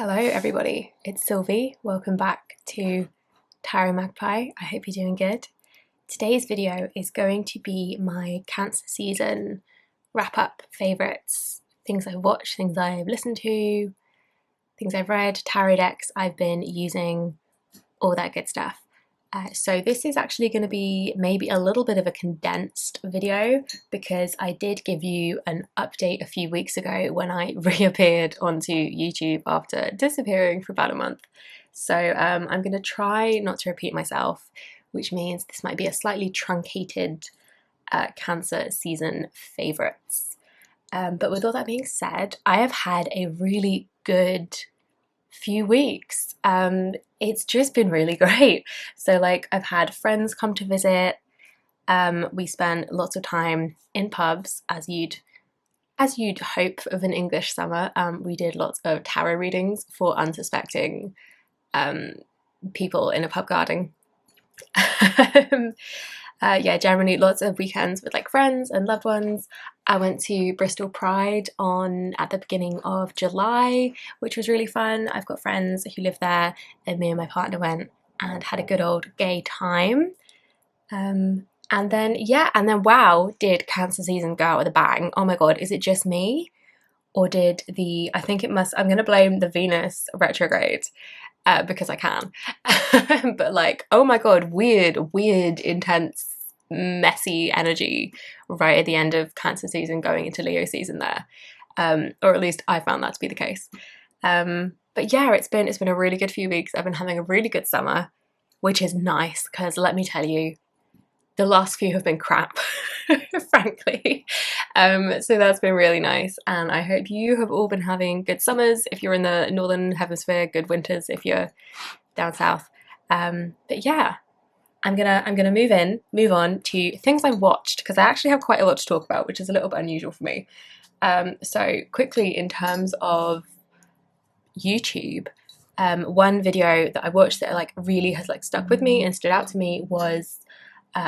Hello everybody, it's Sylvie. Welcome back to Tarot Magpie. I hope you're doing good. Today's video is going to be my Cancer season wrap-up favourites, things I've watched, things I've listened to, things I've read, tarot decks I've been using, all that good stuff. So this is actually going to be maybe a little bit of a condensed video because I did give you an update a few weeks ago when I reappeared onto YouTube after disappearing for about a month. So I'm going to try not to repeat myself, which means this might be a slightly truncated Cancer season favourites. But with all that being said, I have had a really good few weeks. It's just been really great. So like I've had friends come to visit. We spent lots of time in pubs as you'd hope of an English summer. We did lots of tarot readings for unsuspecting people in a pub garden. Yeah, generally lots of weekends with like friends and loved ones. I went to Bristol Pride at the beginning of July, which was really fun. I've got friends who live there, and me and my partner went and had a good old gay time. And then wow, did Cancer season go out with a bang. Oh my god, is it just me? Or did I'm gonna blame the Venus retrograde. Because I can. But like, oh my god, weird, intense, messy energy right at the end of Cancer season going into Leo season there. Or at least I found that to be the case. But yeah, it's been a really good few weeks. I've been having a really good summer, which is nice because let me tell you, the last few have been crap, frankly. So that's been really nice, and I hope you have all been having good summers if you're in the northern hemisphere, good winters if you're down south. But yeah, I'm gonna move on to things I've watched because I actually have quite a lot to talk about, which is a little bit unusual for me. So quickly, in terms of YouTube, one video that I watched that like really has like stuck with me and stood out to me was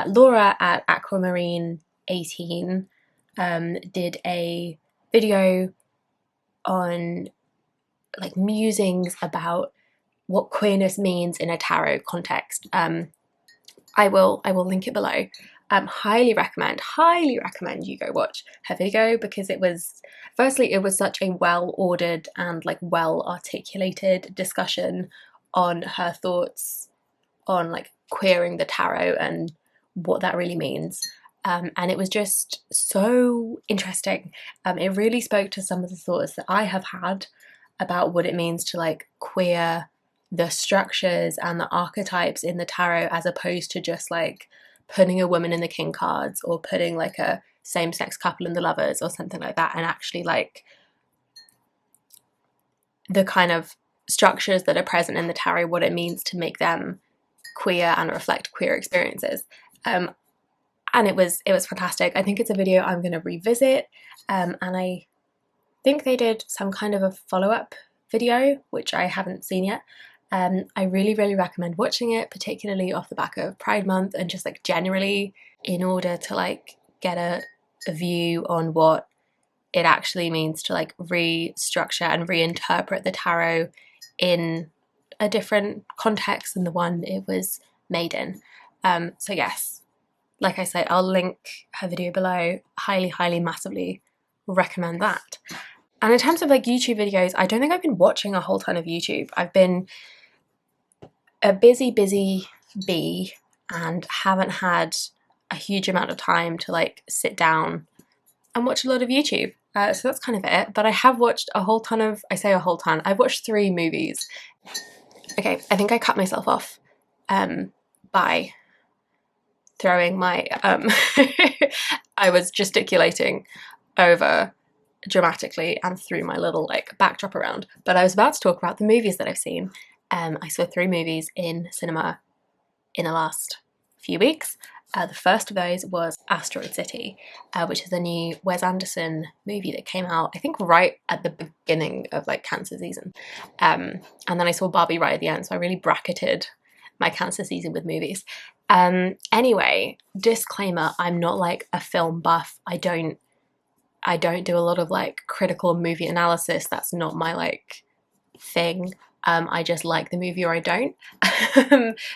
Laura at Aquamarine 18 did a video on like musings about what queerness means in a tarot context. I will link it below. Highly recommend you go watch her video because it was such a well-ordered and like well-articulated discussion on her thoughts on like queering the tarot and what that really means. And it was just so interesting. It really spoke to some of the thoughts that I have had about what it means to like queer the structures and the archetypes in the tarot, as opposed to just like putting a woman in the king cards or putting like a same-sex couple in the lovers or something like that, and actually like the kind of structures that are present in the tarot, what it means to make them queer and reflect queer experiences. And it was fantastic. I think it's a video I'm going to revisit, and I think they did some kind of a follow-up video which I haven't seen yet. I really recommend watching it, particularly off the back of Pride Month and just like generally in order to like get a view on what it actually means to like restructure and reinterpret the tarot in a different context than the one it was made in. So yes, like I said, I'll link her video below. Highly, massively recommend that. And in terms of like YouTube videos, I don't think I've been watching a whole ton of YouTube. I've been a busy bee and haven't had a huge amount of time to like sit down and watch a lot of YouTube. So that's kind of it. But I have watched I've watched 3 movies. Okay, I think I cut myself off by throwing my I was gesticulating over dramatically and threw my little like backdrop around, but I was about to talk about the movies that I've seen. I saw 3 movies in cinema in the last few weeks. The first of those was Asteroid City, which is a new Wes Anderson movie that came out, I think, right at the beginning of like Cancer season. And then I saw Barbie right at the end, so I really bracketed my Cancer season with movies. Anyway, disclaimer, I'm not like a film buff. I don't do a lot of like critical movie analysis. That's not my like thing. I just like the movie or I don't.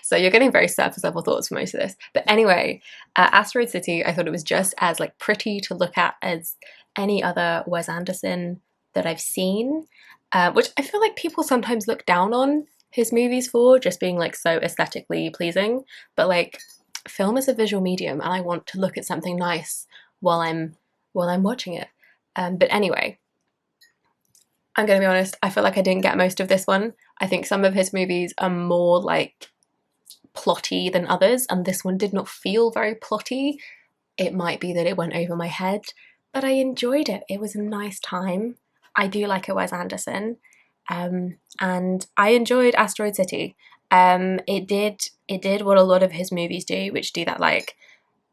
So you're getting very surface level thoughts for most of this. But anyway, Asteroid City, I thought it was just as like pretty to look at as any other Wes Anderson that I've seen, which I feel like people sometimes look down on his movies for just being like so aesthetically pleasing. But like, film is a visual medium, and I want to look at something nice while I'm watching it. But anyway, I'm gonna be honest, I feel like I didn't get most of this one. I think some of his movies are more like plotty than others, and this one did not feel very plotty. It might be that it went over my head, but I enjoyed it. It was a nice time. I do like a Wes Anderson, and I enjoyed Asteroid City. It did what a lot of his movies do, which do that like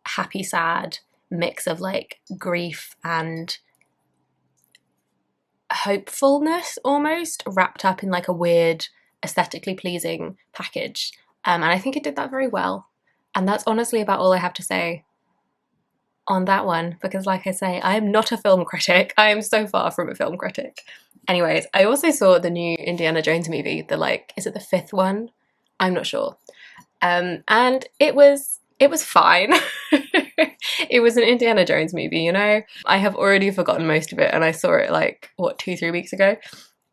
happy sad mix of like grief and hopefulness, almost wrapped up in like a weird aesthetically pleasing package, and I think it did that very well. And that's honestly about all I have to say on that one, because like I say, I am not a film critic. I am so far from a film critic. Anyways, I also saw the new Indiana Jones movie, the like, is it the 5th one? I'm not sure. And it was fine. It was an Indiana Jones movie, you know? I have already forgotten most of it, and I saw it like, what, 2-3 weeks ago?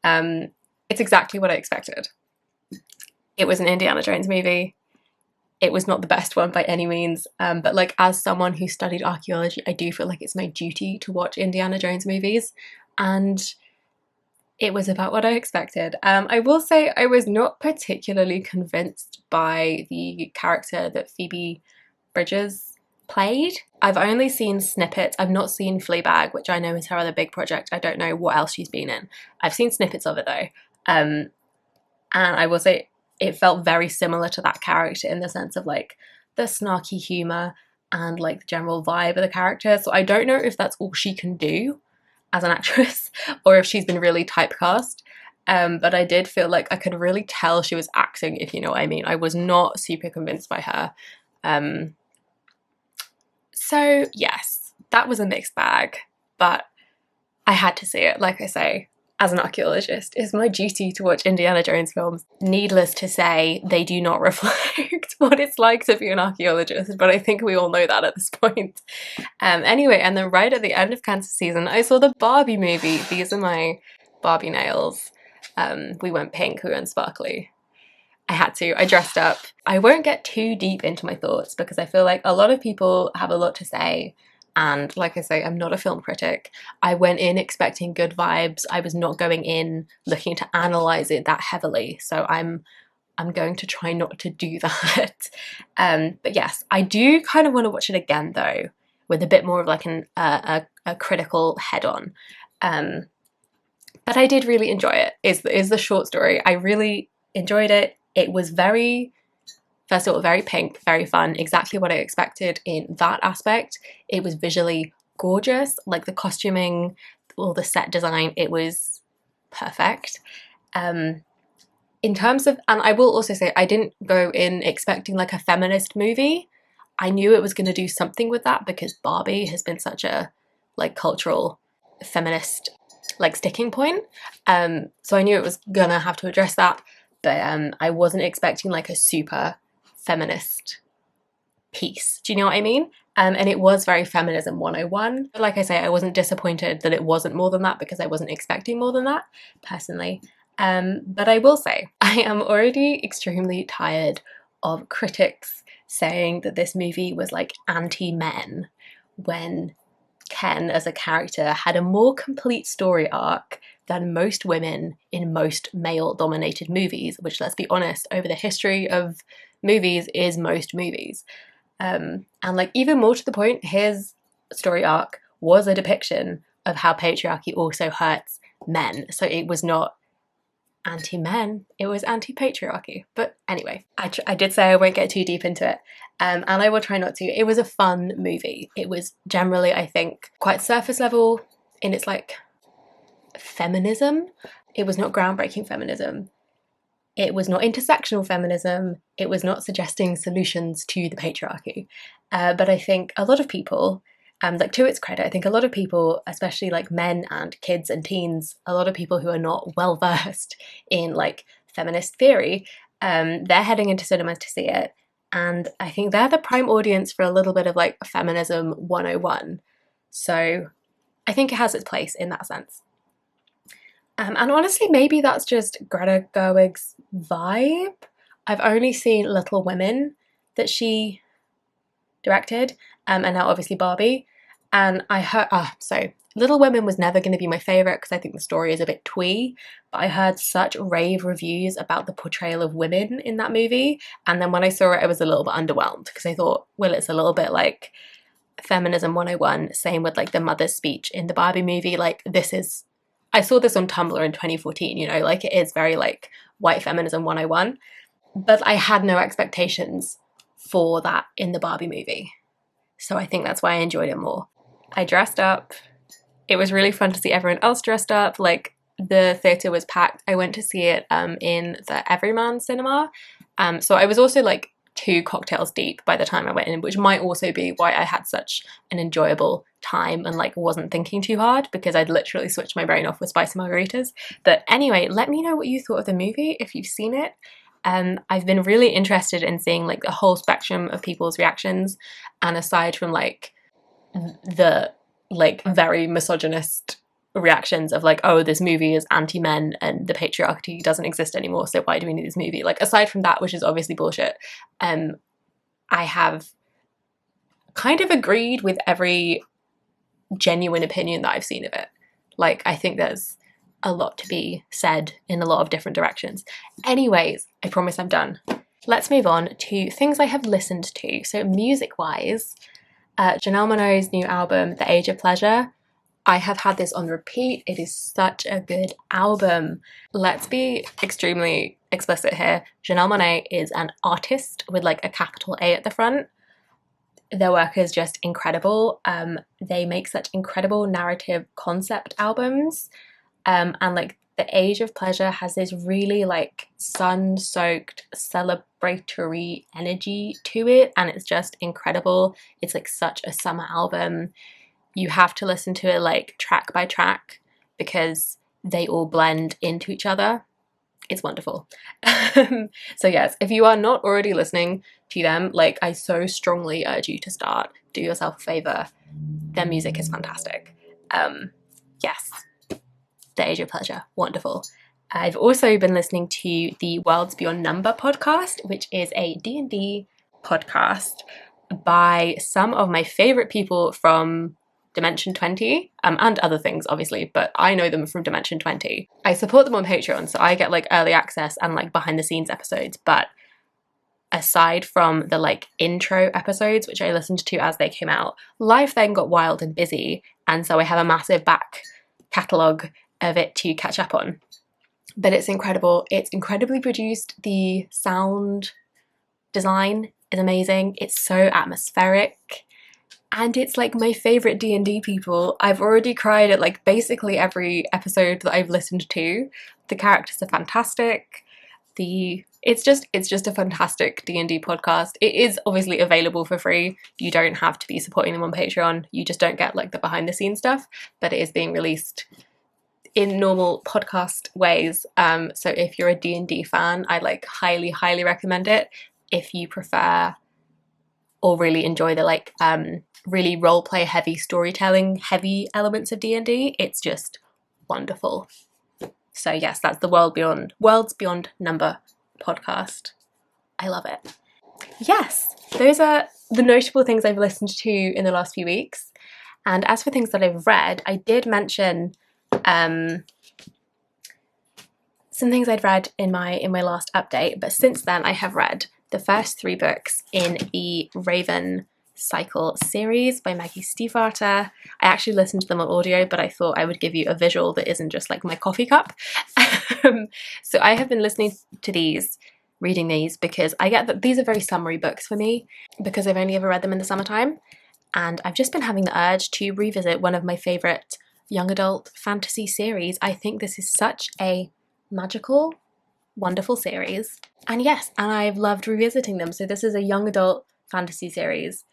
It's exactly what I expected. It was an Indiana Jones movie. It was not the best one by any means, but like, as someone who studied archaeology, I do feel like it's my duty to watch Indiana Jones movies, and it was about what I expected. I will say I was not particularly convinced by the character that Phoebe Bridgers played. I've only seen snippets. I've not seen Fleabag, which I know is her other big project. I don't know what else she's been in. I've seen snippets of it though. And I will say it felt very similar to that character in the sense of like the snarky humor and like the general vibe of the character. So I don't know if that's all she can do as an actress or if she's been really typecast. But I did feel like I could really tell she was acting, if you know what I mean. I was not super convinced by her. So yes, that was a mixed bag, but I had to see it. Like I say, as an archaeologist, it's my duty to watch Indiana Jones films. Needless to say, they do not reflect what it's like to be an archaeologist, but I think we all know that at this point. Anyway, and then right at the end of cancer season, I saw the Barbie movie. These are my Barbie nails. We went pink, we went sparkly. I had to. I dressed up. I won't get too deep into my thoughts because I feel like a lot of people have a lot to say. And like I say, I'm not a film critic. I went in expecting good vibes. I was not going in looking to analyze it that heavily. So I'm going to try not to do that. But yes, I do kind of want to watch it again though, with a bit more of like a critical head on. But I did really enjoy it. Is the short story. I really enjoyed it. It was first of all, very pink, very fun, exactly what I expected in that aspect. It was visually gorgeous, like the costuming, all the set design, it was perfect. In terms of, and I will also say, I didn't go in expecting like a feminist movie. I knew it was going to do something with that because Barbie has been such a like cultural feminist like sticking point. So I knew it was gonna have to address that. But I wasn't expecting like a super feminist piece. Do you know what I mean? And it was very feminism 101. But like I say, I wasn't disappointed that it wasn't more than that because I wasn't expecting more than that, personally. But I will say, I am already extremely tired of critics saying that this movie was like anti-men when Ken as a character had a more complete story arc than most women in most male-dominated movies, which, let's be honest, over the history of movies is most movies. And like even more to the point, his story arc was a depiction of how patriarchy also hurts men. So it was not anti-men, it was anti-patriarchy. But anyway, I did say I won't get too deep into it. And I will try not to. It was a fun movie. It was generally, I think, quite surface level in its like feminism. It was not groundbreaking feminism. It was not intersectional feminism. It was not suggesting solutions to the patriarchy. But I think a lot of people, like to its credit, I think a lot of people, especially like men and kids and teens, a lot of people who are not well versed in like feminist theory, they're heading into cinemas to see it. And I think they're the prime audience for a little bit of like feminism 101. So I think it has its place in that sense. And honestly, maybe that's just Greta Gerwig's vibe. I've only seen Little Women that she directed, and now obviously Barbie. And I heard, so Little Women was never going to be my favourite because I think the story is a bit twee, but I heard such rave reviews about the portrayal of women in that movie. And then when I saw it, I was a little bit underwhelmed because I thought, well, it's a little bit like Feminism 101, same with like the mother's speech in the Barbie movie. Like, I saw this on Tumblr in 2014, you know, like it is very like white feminism 101, but I had no expectations for that in the Barbie movie. So I think that's why I enjoyed it more. I dressed up. It was really fun to see everyone else dressed up. Like, the theatre was packed. I went to see it in the Everyman cinema. So I was also like 2 cocktails deep by the time I went in, which might also be why I had such an enjoyable time and like wasn't thinking too hard, because I'd literally switched my brain off with spicy margaritas. But anyway, let me know what you thought of the movie if you've seen it. I've been really interested in seeing like the whole spectrum of people's reactions, and aside from like the like very misogynist reactions of like, oh, this movie is anti-men and the patriarchy doesn't exist anymore, so why do we need this movie? Like, aside from that, which is obviously bullshit, I have kind of agreed with every genuine opinion that I've seen of it. Like, I think there's a lot to be said in a lot of different directions. Anyways, I promise I'm done. Let's move on to things I have listened to. So music-wise, Janelle Monáe's new album, The Age of Pleasure, I have had this on repeat. It is such a good album. Let's be extremely explicit here. Janelle Monáe is an artist with like a capital A at the front. Their work is just incredible. They make such incredible narrative concept albums. And like The Age of Pleasure has this really like sun-soaked celebratory energy to it, and it's just incredible. It's like such a summer album. You have to listen to it like track by track because they all blend into each other. It's wonderful. So yes, if you are not already listening to them, like, I so strongly urge you to start. Do yourself a favor. Their music is fantastic. Yes, The Age of Pleasure, wonderful. I've also been listening to the Worlds Beyond Number podcast, which is a D&D podcast by some of my favorite people from Dimension 20, and other things obviously, but I know them from Dimension 20. I support them on Patreon, so I get like early access and like behind the scenes episodes, but aside from the like intro episodes, which I listened to as they came out, life then got wild and busy, and so I have a massive back catalogue of it to catch up on. But it's incredible. It's incredibly produced. The sound design is amazing. It's so atmospheric. And it's like my favourite D&D people. I've already cried at like basically every episode that I've listened to. The characters are fantastic. It's just a fantastic D&D podcast. It is obviously available for free. You don't have to be supporting them on Patreon. You just don't get like the behind the scenes stuff, but it is being released in normal podcast ways. So if you're a D&D fan, I like highly recommend it. If you prefer or really enjoy the like really roleplay heavy, storytelling heavy elements of D&D, it's just wonderful. So yes, that's the Worlds Beyond Number podcast. I love it. Yes, those are the notable things I've listened to in the last few weeks. And as for things that I've read, I did mention some things I'd read in my last update, but since then I have read the first 3 books in the Raven Cycle series by Maggie Stiefvater. I actually listened to them on audio, but I thought I would give you a visual that isn't just like my coffee cup. So I have been listening to these, reading these, because I get that these are very summary books for me because I've only ever read them in the summertime, and I've just been having the urge to revisit one of my favourite young adult fantasy series. I think this is such a magical, wonderful series, and yes, and I've loved revisiting them. So this is a young adult fantasy series,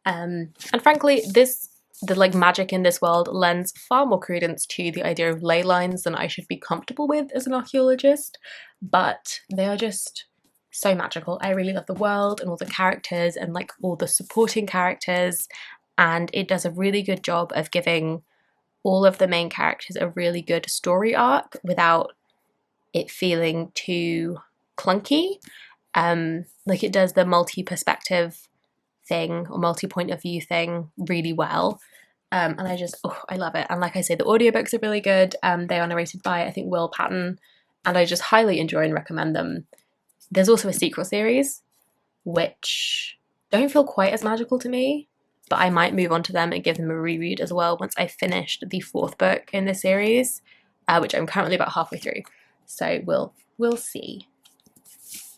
and frankly, this the like magic in this world lends far more credence to the idea of ley lines than I should be comfortable with as an archaeologist, but they are just so magical. I really love the world and all the characters and like all the supporting characters, and it does a really good job of giving all of the main characters a really good story arc without it feeling too clunky. Like it does the multi-perspective thing or multi-point of view thing really well. And I love it. And like I say, the audiobooks are really good. They are narrated by, I think, Will Patton, and I just highly enjoy and recommend them. There's also a sequel series, which don't feel quite as magical to me, but I might move on to them and give them a reread as well once I've finished the 4th book in this series, which I'm currently about halfway through. So we'll see.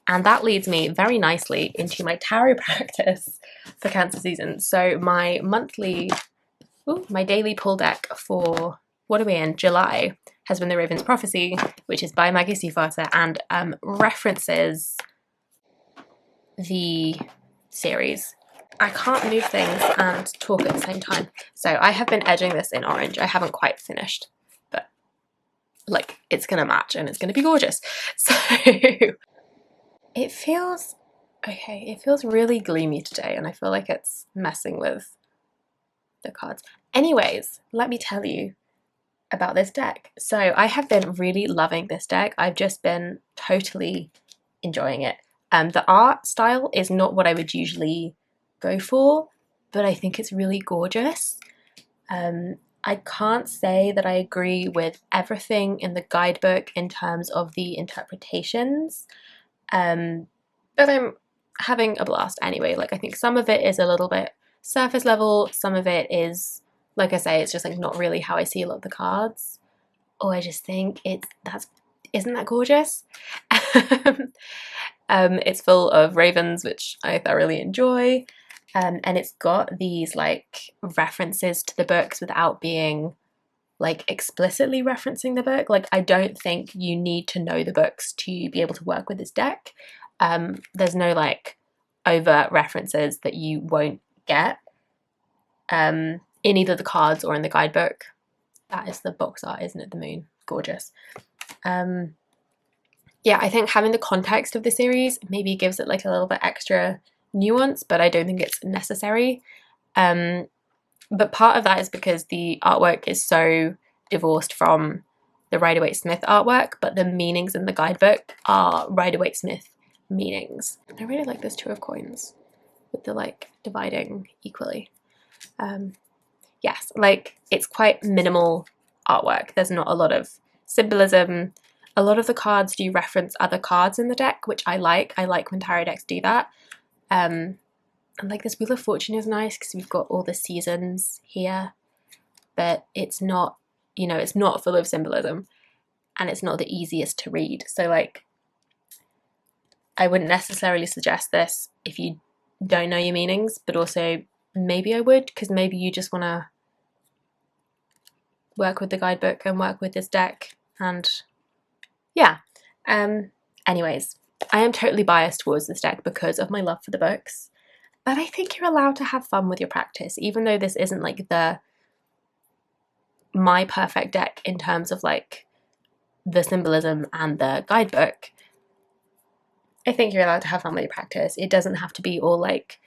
And that leads me very nicely into my tarot practice for Cancer season. So my daily pull deck for, what are we in, July, has been The Raven's Prophecy, which is by Maggie Stiefvater and references the series. I can't move things and talk at the same time. So I have been edging this in orange. I haven't quite finished, but like it's gonna match and it's gonna be gorgeous. So it feels really gloomy today, and I feel like it's messing with the cards. Anyways, let me tell you about this deck. So I have been really loving this deck. I've just been totally enjoying it. The art style is not what I would usually go for, but I think it's really gorgeous. I can't say that I agree with everything in the guidebook in terms of the interpretations, but I'm having a blast anyway. Like I think some of it is a little bit surface level, some of it is, like I say, it's just like not really how I see a lot of the cards. Oh, I just think isn't that gorgeous? It's full of ravens, which I thoroughly enjoy, and it's got these like references to the books without being like explicitly referencing the book. Like I don't think you need to know the books to be able to work with this deck. There's no like overt references that you won't get in either the cards or in the guidebook. That is the box art, isn't it? The moon, gorgeous. Yeah, I think having the context of the series maybe gives it like a little bit extra nuance, but I don't think it's necessary. But part of that is because the artwork is so divorced from the Rider-Waite-Smith artwork, but the meanings in the guidebook are Rider-Waite-Smith meanings. I really like this 2 of coins with the like dividing equally. Yes, like it's quite minimal artwork. There's not a lot of symbolism. A lot of the cards do reference other cards in the deck, which I like. I like when tarot decks do that. And like this Wheel of Fortune is nice because we've got all the seasons here, but it's not, it's not full of symbolism and it's not the easiest to read. So like, I wouldn't necessarily suggest this if you don't know your meanings, but also maybe I would, because maybe you just want to work with the guidebook and work with this deck. And yeah, anyways, I am totally biased towards this deck because of my love for the books, but I think you're allowed to have fun with your practice, even though this isn't like my perfect deck in terms of like the symbolism and the guidebook. I think you're allowed to have fun with your practice. It doesn't have to be all like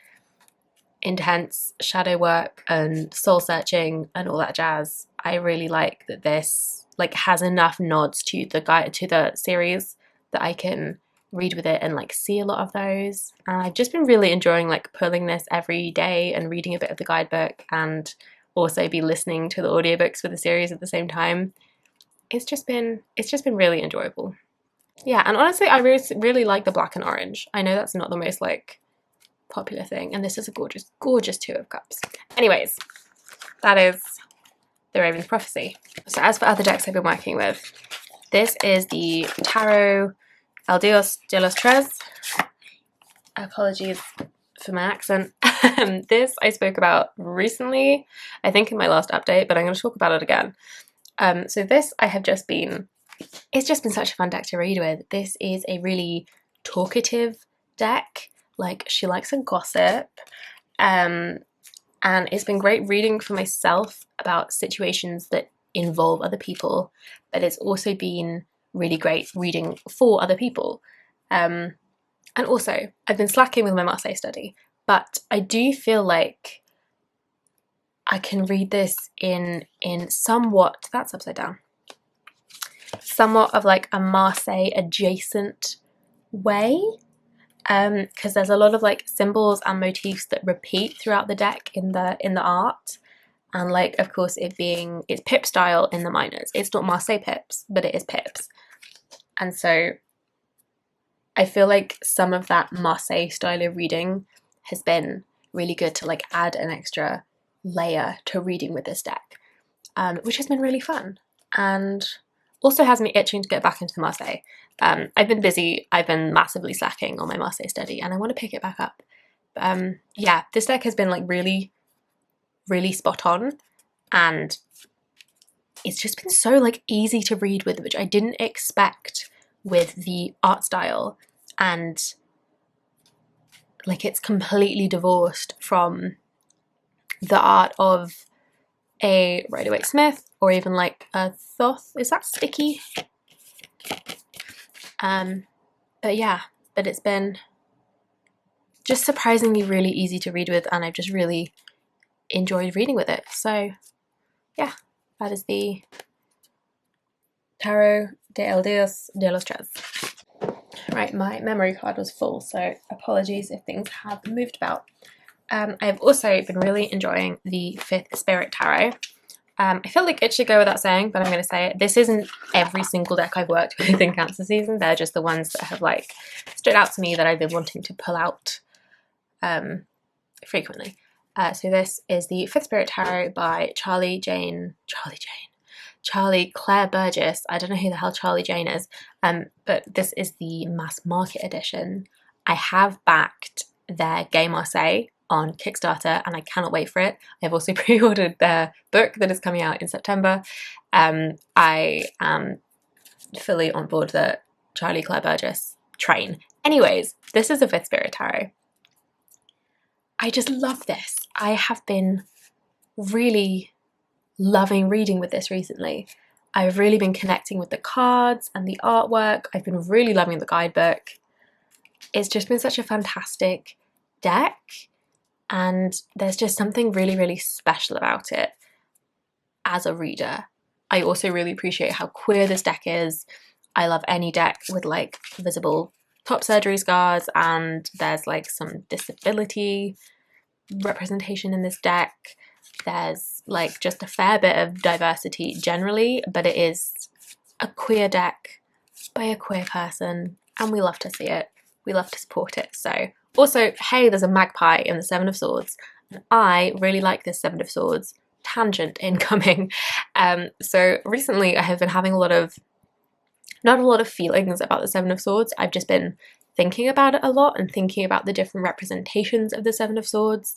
intense shadow work and soul searching and all that jazz. I really like that this like has enough nods to the series that I can read with it and like see a lot of those. And I've just been really enjoying like pulling this every day and reading a bit of the guidebook and also be listening to the audiobooks for the series at the same time. It's just been really enjoyable. Yeah, and honestly, I really like the black and orange. I know that's not the most like popular thing, and this is a gorgeous, gorgeous 2 of cups. Anyways, that is the Raven's Prophecy. So as for other decks I've been working with, this is the Tarot El Dios de los Tres. Apologies for my accent. This I spoke about recently, I think in my last update, but I'm going to talk about it again. So this it's just been such a fun deck to read with. This is a really talkative deck. Like, she likes a gossip. and it's been great reading for myself about situations that involve other people, but it's also been really great reading for other people. And also, I've been slacking with my Marseille study, but I do feel like I can read this in somewhat, that's upside down, somewhat of like a Marseille adjacent way, because there's a lot of like symbols and motifs that repeat throughout the deck in the art, and like of course it's pip style in the minors. It's not Marseille pips, but it is pips, and so I feel like some of that Marseille style of reading has been really good to like add an extra layer to reading with this deck, which has been really fun, and also has me itching to get back into Marseille. I've been busy, I've been massively slacking on my Marseille study, and I want to pick it back up. Yeah, this deck has been like really, really spot on, and it's just been so like easy to read with, which I didn't expect with the art style, and like it's completely divorced from the art of a Rider-Waite-Smith or even like a Thoth. Is that sticky? But yeah, but it's been just surprisingly really easy to read with, and I've just really enjoyed reading with it. So yeah, that is the Tarot de el Dios de los Tres. Right, my memory card was full, so apologies if things have moved about. I've also been really enjoying the Fifth Spirit Tarot. I feel like it should go without saying, but I'm going to say it. This isn't every single deck I've worked with in Cancer season. They're just the ones that have like stood out to me that I've been wanting to pull out frequently. So this is the Fifth Spirit Tarot by Charlie Claire Burgess. I don't know who the hell Charlie Jane is, but this is the mass market edition. I have backed their Gay Marseille on Kickstarter, and I cannot wait for it. I've also pre-ordered their book that is coming out in September. I am fully on board the Charlie Claire Burgess train. Anyways, this is the Fifth Spirit Tarot. I just love this. I have been really loving reading with this recently. I've really been connecting with the cards and the artwork. I've been really loving the guidebook. It's just been such a fantastic deck, and there's just something really, really special about it as a reader. I also really appreciate how queer this deck is. I love any deck with like visible top surgery scars, and there's like some disability representation in this deck. There's like just a fair bit of diversity generally, but it is a queer deck by a queer person, and we love to see it. We love to support it. So also, hey, there's a magpie in the Seven of Swords, and I really like this Seven of Swords tangent incoming. So recently I have been having not a lot of feelings about the Seven of Swords. I've just been thinking about it a lot and thinking about the different representations of the Seven of Swords,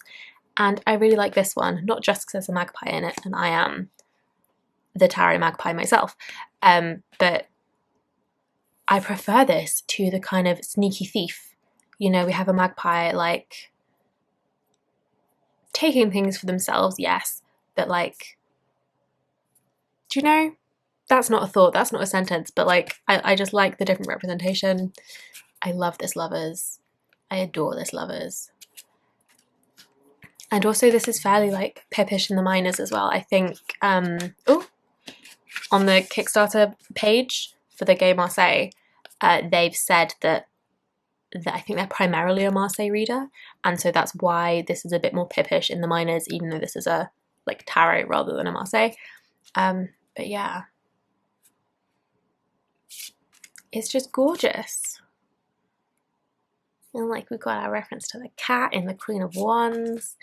and I really like this one, not just because there's a magpie in it, and I am the tarot magpie myself, but I prefer this to the kind of sneaky thief. You know, we have a magpie like taking things for themselves, yes, but like, do you know, that's not a thought, that's not a sentence, but like I just like the different representation. I love this Lovers. I adore this Lovers. And also this is fairly like pippish in the minors as well. I think on the Kickstarter page for the Gay Marseille, they've said that I think they're primarily a Marseille reader, and so that's why this is a bit more pippish in the minors, even though this is a like tarot rather than a Marseille. But yeah, it's just gorgeous. And like we've got our reference to the cat in the Queen of Wands.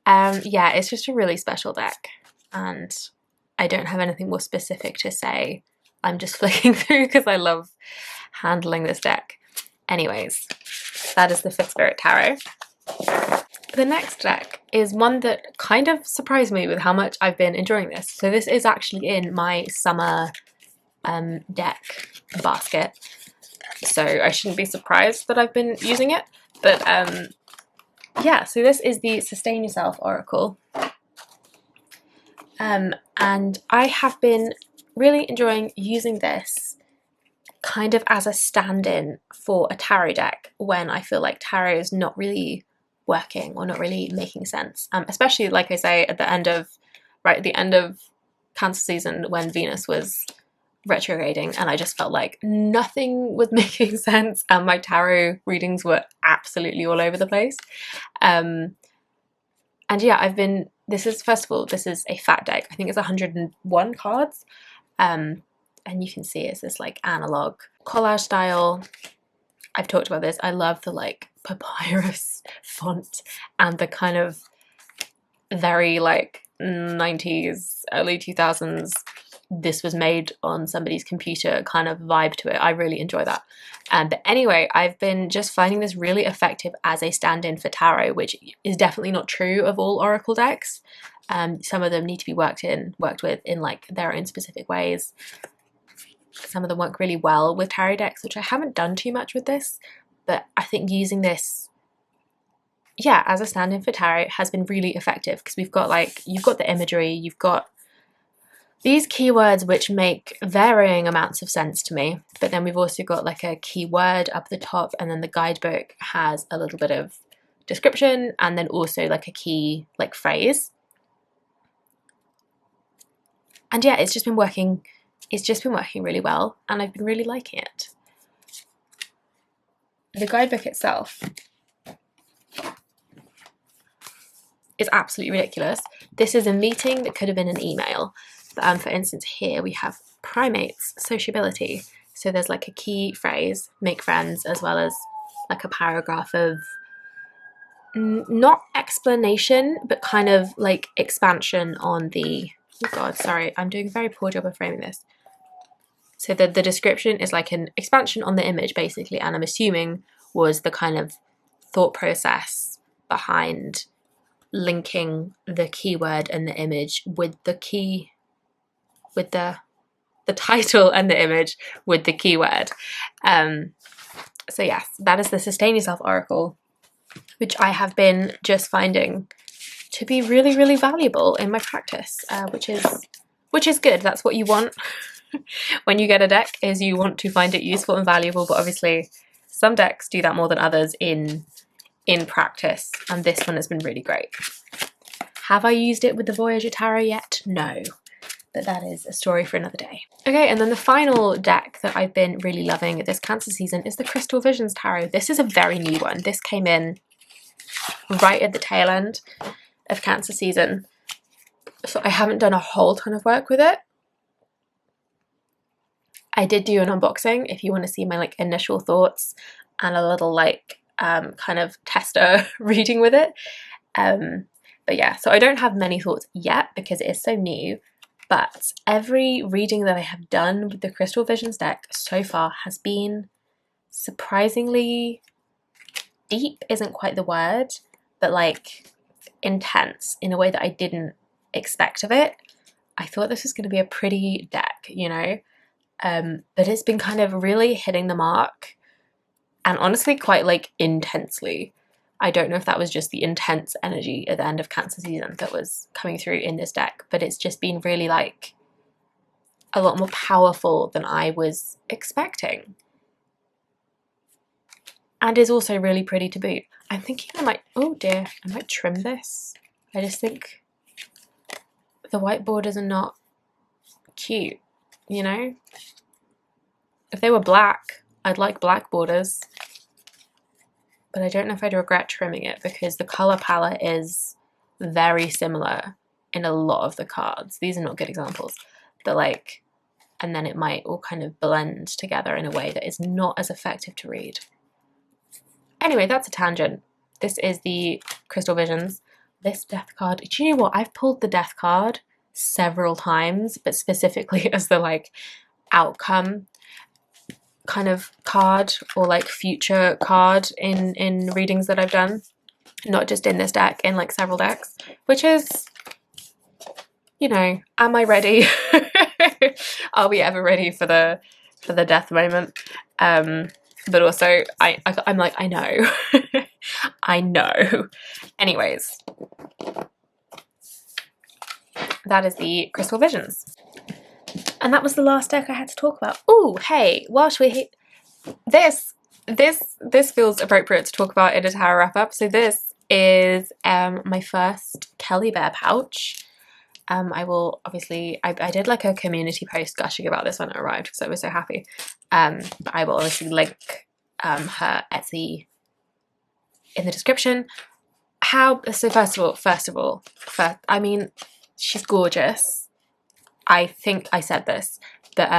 Yeah, it's just a really special deck, and I don't have anything more specific to say. I'm just flicking through because I love handling this deck. Anyways, that is the Fifth Spirit Tarot. The next deck is one that kind of surprised me with how much I've been enjoying this. So this is actually in my summer deck basket, so I shouldn't be surprised that I've been using it. But yeah, so this is the Sustain Yourself Oracle And I have been really enjoying using this kind of as a stand-in for a tarot deck when I feel like tarot is not really working or not really making sense. Especially, like I say, at the end of Cancer season when Venus was retrograding, and I just felt like nothing was making sense, and my tarot readings were absolutely all over the place. And yeah, this is a fat deck. I think it's 101 cards. And you can see it's this like analog collage style. I've talked about this. I love the like papyrus font and the kind of very like 90s, early 2000s, this was made on somebody's computer kind of vibe to it. I really enjoy that. But anyway, I've been just finding this really effective as a stand-in for tarot, which is definitely not true of all oracle decks. Some of them need to be worked with in like their own specific ways. Some of them work really well with tarot decks, which I haven't done too much with this, but I think using this, yeah, as a stand-in for tarot has been really effective, because you've got the imagery, you've got these keywords which make varying amounts of sense to me, but then we've also got like a keyword up the top, and then the guidebook has a little bit of description, and then also like a key like phrase. And yeah, it's just been working really well, and I've been really liking it. The guidebook itself is absolutely ridiculous. This is a meeting that could have been an email. For instance, here we have primates, sociability. So there's like a key phrase, make friends, as well as like a paragraph of not explanation, but kind of like expansion on the, oh God, sorry, I'm doing a very poor job of framing this. So the description is like an expansion on the image, basically, and I'm assuming was the kind of thought process behind linking the keyword and the image with the key, with the title and the image with the keyword. So yes, that is the Sustain Yourself Oracle, which I have been just finding to be really, really valuable in my practice, which is good. That's what you want when you get a deck, is you want to find it useful and valuable, but obviously some decks do that more than others in practice, and this one has been really great. Have I used it with the Voyager Tarot yet? No, but that is a story for another day. Okay, and then the final deck that I've been really loving this Cancer season is the Crystal Visions Tarot. This is a very new one. This came in right at the tail end of Cancer season, so I haven't done a whole ton of work with it. I did do an unboxing if you want to see my like initial thoughts and a little like kind of tester reading with it. But yeah, so I don't have many thoughts yet because it is so new, but every reading that I have done with the Crystal Visions deck so far has been surprisingly deep, isn't quite the word, but like intense in a way that I didn't expect of it. I thought this was going to be a pretty deck, you know, but it's been kind of really hitting the mark, and honestly quite like intensely. I don't know if that was just the intense energy at the end of Cancer season that was coming through in this deck, but it's just been really like a lot more powerful than I was expecting, and is also really pretty to boot. I'm thinking I might trim this. I just think the white borders are not cute, you know? If they were black, I'd like black borders, but I don't know if I'd regret trimming it because the color palette is very similar in a lot of the cards. These are not good examples, but like, and then it might all kind of blend together in a way that is not as effective to read. Anyway, that's a tangent. This is the Crystal Visions. This death card, do you know what? I've pulled the death card several times, but specifically as the like outcome kind of card or like future card in readings that I've done, not just in this deck, in like several decks, which is, you know, am I ready? Are we ever ready for the death moment? But also I'm like, I know. I know. Anyways, that is the Crystal Visions. And that was the last deck I had to talk about. Oh, hey, whilst we're here, this feels appropriate to talk about in a tarot wrap-up. So this is my first Kelly Bear pouch. I will obviously, I did like a community post gushing about this when it arrived because I was so happy. But I will obviously link her Etsy in the description. So first of all, I mean, she's gorgeous. I think I said this, but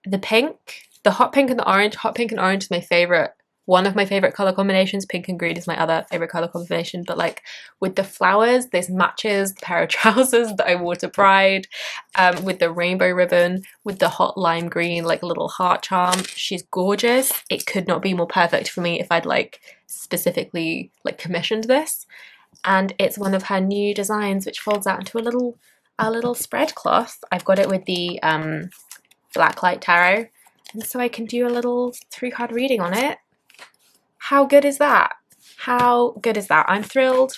the pink, the hot pink and the orange. Hot pink and orange is my favorite. One of my favorite color combinations. Pink and green is my other favorite color combination. But like with the flowers, this matches the pair of trousers that I wore to Pride. With the rainbow ribbon, with the hot lime green, like little heart charm. She's gorgeous. It could not be more perfect for me if I'd like specifically like commissioned this. And it's one of her new designs, which folds out into a little spread cloth. I've got it with the Blacklight Tarot, and so I can do a little 3-card reading on it. How good is that? How good is that? I'm thrilled.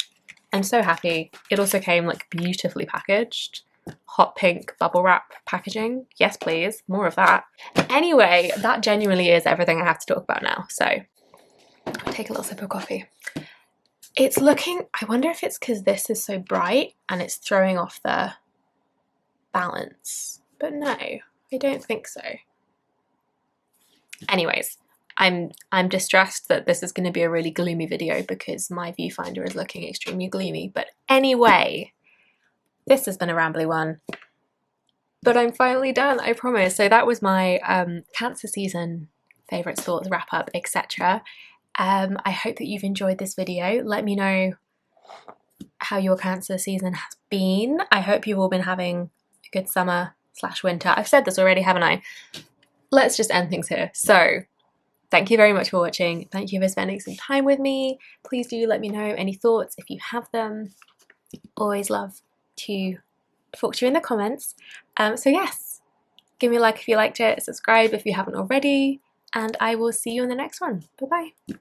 I'm so happy. It also came like beautifully packaged. Hot pink bubble wrap packaging. Yes, please. More of that. Anyway, that genuinely is everything I have to talk about now. So I'll take a little sip of coffee. It's looking, I wonder if it's because this is so bright and it's throwing off the balance. But no, I don't think so. Anyways, I'm distressed that this is going to be a really gloomy video because my viewfinder is looking extremely gloomy. But anyway, this has been a rambly one. But I'm finally done, I promise. So that was my Cancer season favourites, thoughts, wrap up, etc. I hope that you've enjoyed this video. Let me know how your Cancer season has been. I hope you've all been having a good summer/winter. I've said this already, haven't I? Let's just end things here. So thank you very much for watching. Thank you for spending some time with me. Please do let me know any thoughts if you have them. Always love to talk to you in the comments. So yes, give me a like if you liked it, subscribe if you haven't already, and I will see you in the next one. Bye bye.